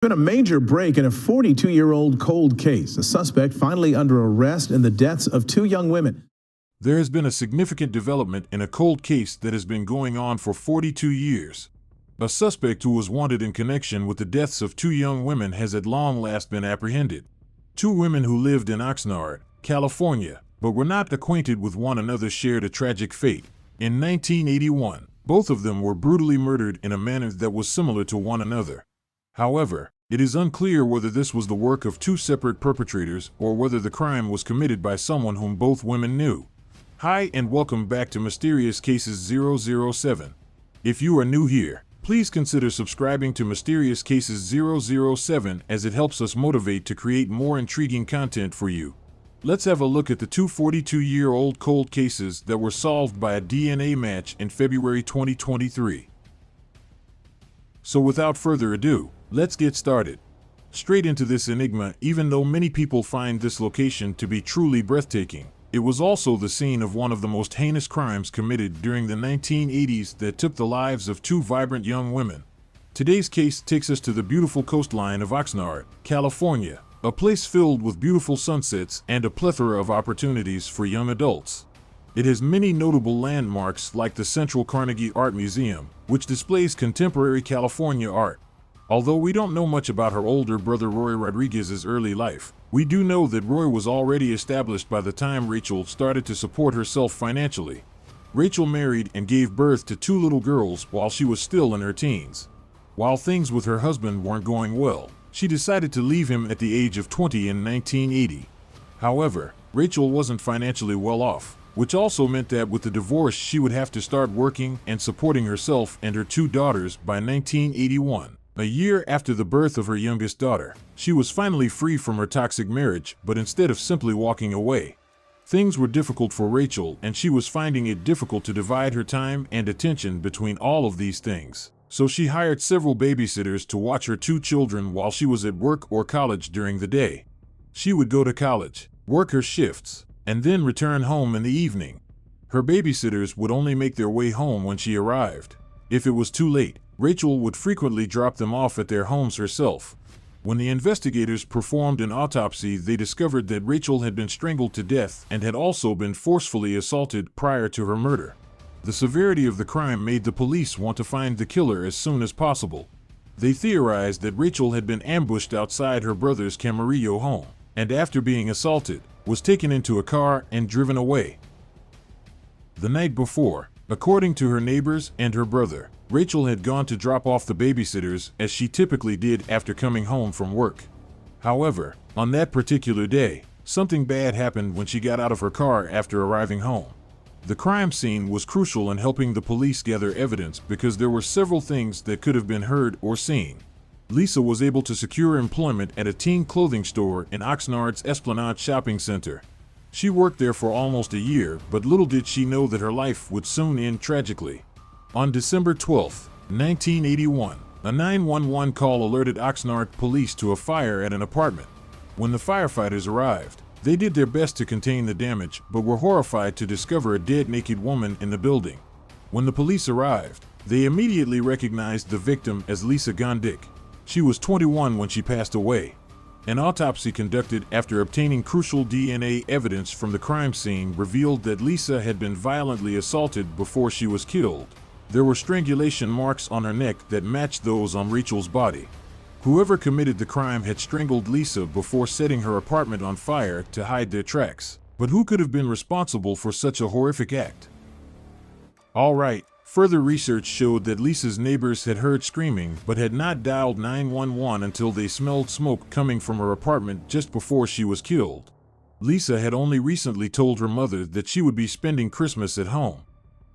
Been a major break in a 42-year-old cold case. A suspect finally under arrest in the deaths of two young women. There has been a significant development in a cold case that has been going on for 42 years. A suspect who was wanted in connection with the deaths of two young women has at long last been apprehended. Two women who lived in Oxnard, California, but were not acquainted with one another shared a tragic fate. In 1981, both of them were brutally murdered in a manner that was similar to one another. However, it is unclear whether this was the work of two separate perpetrators or whether the crime was committed by someone whom both women knew. Hi and welcome back to Mysterious Cases 007. If you are new here, please consider subscribing to Mysterious Cases 007 as it helps us motivate to create more intriguing content for you. Let's have a look at the two 42-year-old cold cases that were solved by a DNA match in February 2023. So without further ado, let's get started. Straight into this enigma. Even though many people find this location to be truly breathtaking, it was also the scene of one of the most heinous crimes committed during the 1980s that took the lives of two vibrant young women. Today's case takes us to the beautiful coastline of Oxnard, California, a place filled with beautiful sunsets and a plethora of opportunities for young adults. It has many notable landmarks like the Central Carnegie Art Museum, which displays contemporary California art. Although we don't know much about her older brother Roy Rodriguez's early life, we do know that Roy was already established by the time Rachel started to support herself financially. Rachel married and gave birth to two little girls while she was still in her teens. While things with her husband weren't going well, she decided to leave him at the age of 20 in 1980. However, Rachel wasn't financially well off, which also meant that with the divorce she would have to start working and supporting herself and her two daughters by 1981. A year after the birth of her youngest daughter, she was finally free from her toxic marriage, but instead of simply walking away, things were difficult for Rachel and she was finding it difficult to divide her time and attention between all of these things. So she hired several babysitters to watch her two children while she was at work or college during the day. She would go to college, work her shifts, and then return home in the evening. Her babysitters would only make their way home when she arrived. If it was too late, Rachel would frequently drop them off at their homes herself. When the investigators performed an autopsy, they discovered that Rachel had been strangled to death and had also been forcefully assaulted prior to her murder. The severity of the crime made the police want to find the killer as soon as possible. They theorized that Rachel had been ambushed outside her brother's Camarillo home, and after being assaulted, was taken into a car and driven away. The night before, according to her neighbors and her brother, Rachel had gone to drop off the babysitters as she typically did after coming home from work. However, on that particular day, something bad happened when she got out of her car after arriving home. The crime scene was crucial in helping the police gather evidence because there were several things that could have been heard or seen. Lisa was able to secure employment at a teen clothing store in Oxnard's Esplanade Shopping Center. She worked there for almost a year, but little did she know that her life would soon end tragically. On December 12, 1981, a 911 call alerted Oxnard police to a fire at an apartment. When the firefighters arrived, they did their best to contain the damage, but were horrified to discover a dead naked woman in the building. When the police arrived, they immediately recognized the victim as Lisa Gondik. She was 21 when she passed away. An autopsy conducted after obtaining crucial DNA evidence from the crime scene revealed that Lisa had been violently assaulted before she was killed. There were strangulation marks on her neck that matched those on Rachel's body. Whoever committed the crime had strangled Lisa before setting her apartment on fire to hide their tracks. But who could have been responsible for such a horrific act? Alright, further research showed that Lisa's neighbors had heard screaming but had not dialed 911 until they smelled smoke coming from her apartment just before she was killed. Lisa had only recently told her mother that she would be spending Christmas at home.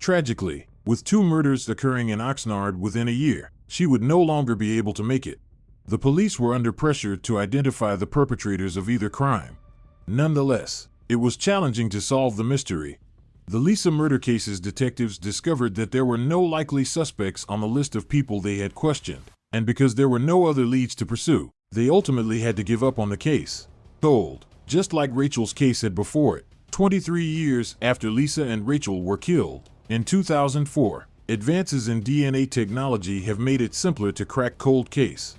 Tragically, with two murders occurring in Oxnard within a year, she would no longer be able to make it. The police were under pressure to identify the perpetrators of either crime. Nonetheless, it was challenging to solve the mystery. The Lisa murder case's detectives discovered that there were no likely suspects on the list of people they had questioned, and because there were no other leads to pursue, they ultimately had to give up on the case. Cold, just like Rachel's case had before it, 23 years after Lisa and Rachel were killed. In 2004, advances in DNA technology have made it simpler to crack cold case.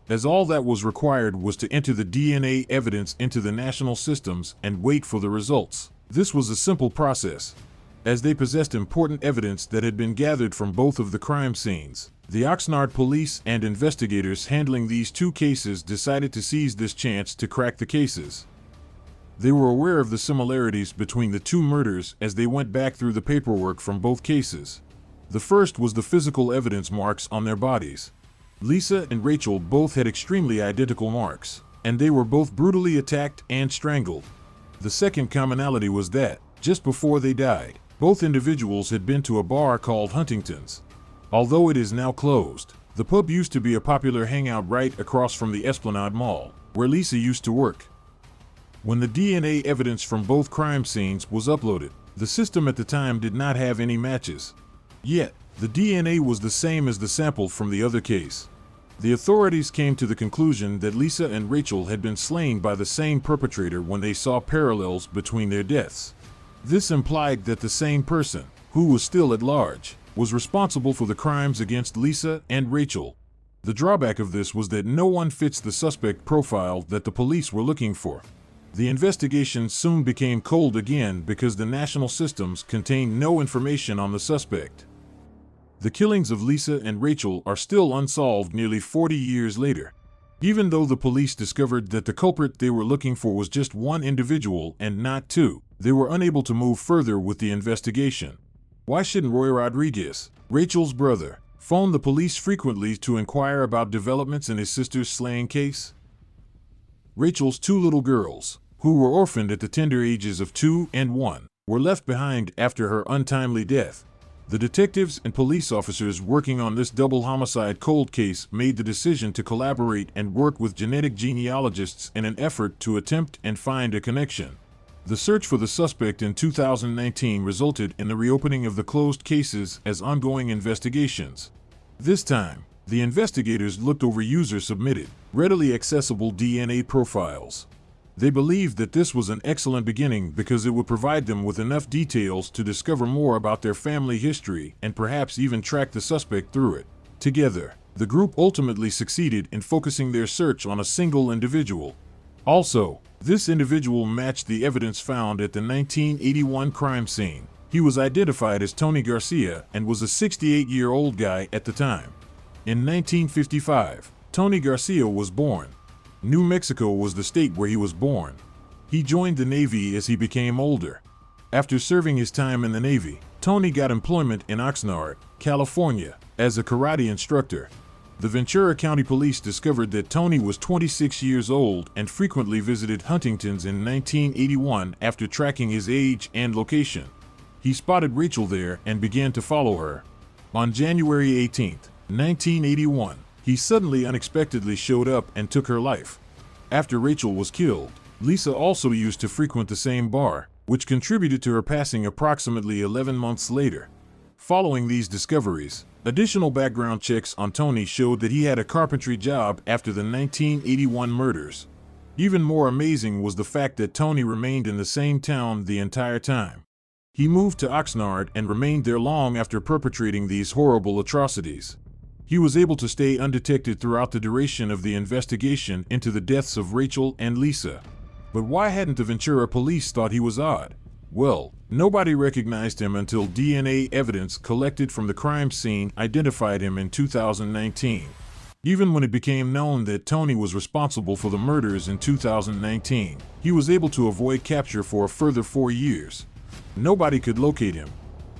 as all that was required was to enter the DNA evidence into the national systems and wait for the results. This was a simple process, as they possessed important evidence that had been gathered from both of the crime scenes. The Oxnard police and investigators handling these two cases decided to seize this chance to crack the cases. They were aware of the similarities between the two murders as they went back through the paperwork from both cases. The first was the physical evidence marks on their bodies. Lisa and Rachel both had extremely identical marks, and they were both brutally attacked and strangled. The second commonality was that, just before they died, both individuals had been to a bar called Huntington's. Although it is now closed, the pub used to be a popular hangout right across from the Esplanade Mall, where Lisa used to work. When the DNA evidence from both crime scenes was uploaded, the system at the time did not have any matches. Yet, the DNA was the same as the sample from the other case. The authorities came to the conclusion that Lisa and Rachel had been slain by the same perpetrator when they saw parallels between their deaths. This implied that the same person, who was still at large, was responsible for the crimes against Lisa and Rachel. The drawback of this was that no one fits the suspect profile that the police were looking for. The investigation soon became cold again because the national systems contained no information on the suspect. The killings of Lisa and Rachel are still unsolved nearly 40 years later. Even though the police discovered that the culprit they were looking for was just one individual and not two, they were unable to move further with the investigation. Why shouldn't Roy Rodriguez, Rachel's brother, phone the police frequently to inquire about developments in his sister's slaying case? Rachel's two little girls, who were orphaned at the tender ages of 2 and 1, were left behind after her untimely death. The detectives and police officers working on this double homicide cold case made the decision to collaborate and work with genetic genealogists in an effort to attempt and find a connection. The search for the suspect in 2019 resulted in the reopening of the closed cases as ongoing investigations. This time, the investigators looked over user-submitted, readily accessible DNA profiles. They believed that this was an excellent beginning because it would provide them with enough details to discover more about their family history and perhaps even track the suspect through it. Together, the group ultimately succeeded in focusing their search on a single individual. Also, this individual matched the evidence found at the 1981 crime scene. He was identified as Tony Garcia and was a 68-year-old guy at the time. In 1955, Tony Garcia was born. New Mexico was the state where he was born. He joined the Navy as he became older. After serving his time in the Navy, Tony got employment in Oxnard, California, as a karate instructor. The Ventura County Police discovered that Tony was 26 years old and frequently visited Huntington's in 1981 after tracking his age and location. He spotted Rachel there and began to follow her. On January 18, 1981, he suddenly unexpectedly showed up and took her life. After Rachel was killed, Lisa also used to frequent the same bar, which contributed to her passing approximately 11 months later. Following these discoveries, additional background checks on Tony showed that he had a carpentry job after the 1981 murders. Even more amazing was the fact that Tony remained in the same town the entire time. He moved to Oxnard and remained there long after perpetrating these horrible atrocities. He was able to stay undetected throughout the duration of the investigation into the deaths of Rachel and Lisa. But why hadn't the Ventura police thought he was odd? Well, nobody recognized him until DNA evidence collected from the crime scene identified him in 2019. Even when it became known that Tony was responsible for the murders in 2019, he was able to avoid capture for a further 4 years. Nobody could locate him.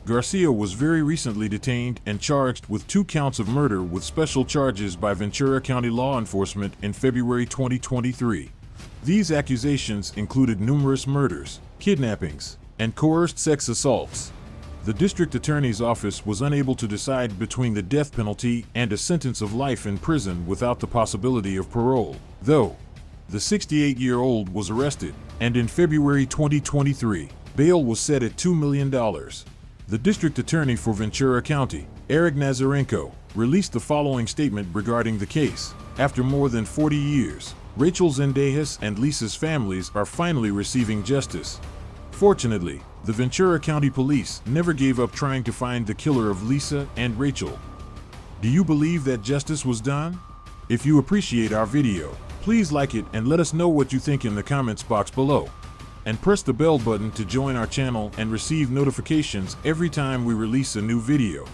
Garcia was very recently detained and charged with 2 counts of murder with special charges by Ventura County law enforcement in February 2023. These accusations included numerous murders, kidnappings, and coerced sex assaults. The district attorney's office was unable to decide between the death penalty and a sentence of life in prison without the possibility of parole, though the 68-year-old was arrested, and in February 2023, bail was set at $2 million. The district attorney for Ventura County, Eric Nazarenko, released the following statement regarding the case. After more than 40 years, Rachel Zendejas and Lisa's families are finally receiving justice. Fortunately, the Ventura County Police never gave up trying to find the killer of Lisa and Rachel. Do you believe that justice was done? If you appreciate our video, please like it and let us know what you think in the comments box below. And press the bell button to join our channel and receive notifications every time we release a new video.